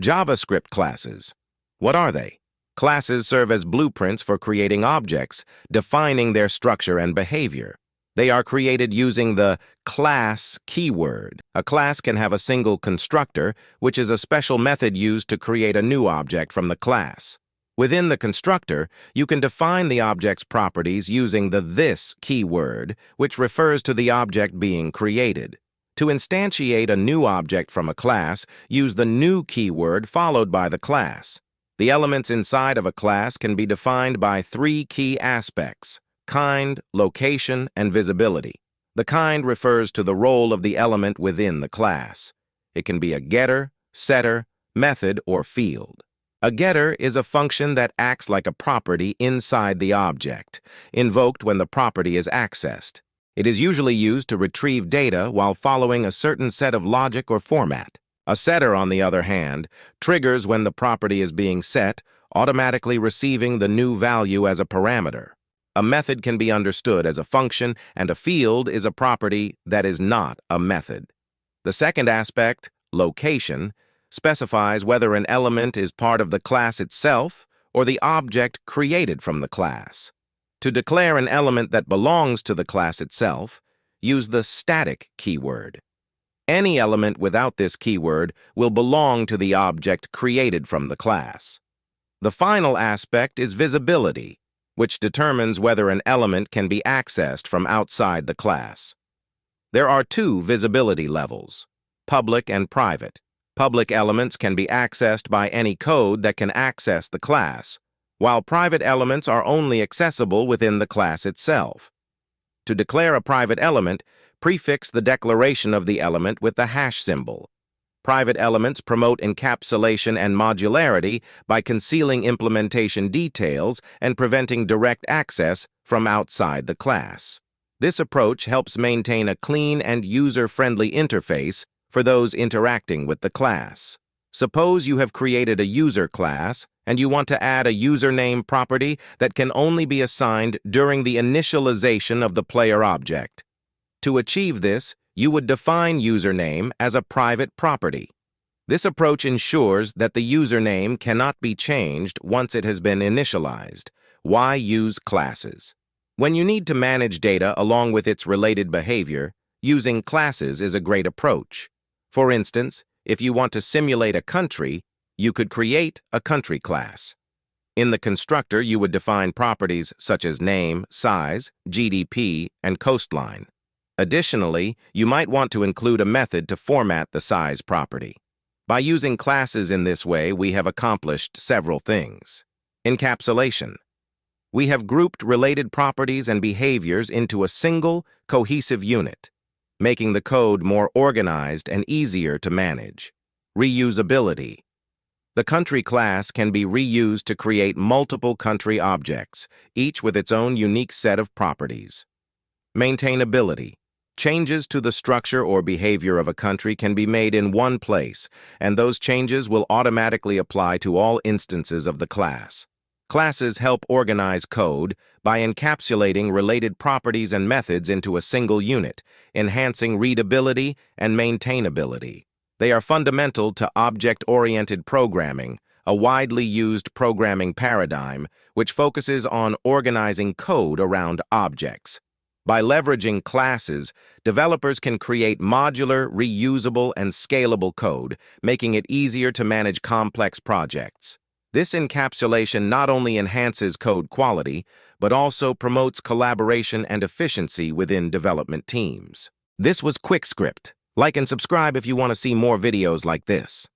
JavaScript classes. What are they? Classes serve as blueprints for creating objects, defining their structure and behavior. They are created using the class keyword. A class can have a single constructor, which is a special method used to create a new object from the class. Within the constructor, you can define the object's properties using the this keyword, which refers to the object being created. To instantiate a new object from a class, use the new keyword followed by the class. The elements inside of a class can be defined by three key aspects: kind, location, and visibility. The kind refers to the role of the element within the class. It can be a getter, setter, method, or field. A getter is a function that acts like a property inside the object, invoked when the property is accessed. It is usually used to retrieve data while following a certain set of logic or format. A setter, on the other hand, triggers when the property is being set, automatically receiving the new value as a parameter. A method can be understood as a function, and a field is a property that is not a method. The second aspect, location, specifies whether an element is part of the class itself or the object created from the class. To declare an element that belongs to the class itself, use the static keyword. Any element without this keyword will belong to the object created from the class. The final aspect is visibility, which determines whether an element can be accessed from outside the class. There are two visibility levels, public and private. Public elements can be accessed by any code that can access the class, while private elements are only accessible within the class itself. To declare a private element, prefix the declaration of the element with the hash symbol. Private elements promote encapsulation and modularity by concealing implementation details and preventing direct access from outside the class. This approach helps maintain a clean and user-friendly interface for those interacting with the class. Suppose you have created a user class and you want to add a username property that can only be assigned during the initialization of the player object. To achieve this, you would define username as a private property. This approach ensures that the username cannot be changed once it has been initialized. Why use classes? When you need to manage data along with its related behavior, using classes is a great approach. For instance, if you want to simulate a country, you could create a country class. In the constructor, you would define properties such as name, size, GDP, and coastline. Additionally, you might want to include a method to format the size property. By using classes in this way, we have accomplished several things. Encapsulation. We have grouped related properties and behaviors into a single, cohesive unit, making the code more organized and easier to manage. Reusability. The country class can be reused to create multiple country objects, each with its own unique set of properties. Maintainability. Changes to the structure or behavior of a country can be made in one place, and those changes will automatically apply to all instances of the class. Classes help organize code by encapsulating related properties and methods into a single unit, enhancing readability and maintainability. They are fundamental to object-oriented programming, a widely used programming paradigm which focuses on organizing code around objects. By leveraging classes, developers can create modular, reusable, and scalable code, making it easier to manage complex projects. This encapsulation not only enhances code quality, but also promotes collaboration and efficiency within development teams. This was QuickScript. Like and subscribe if you want to see more videos like this.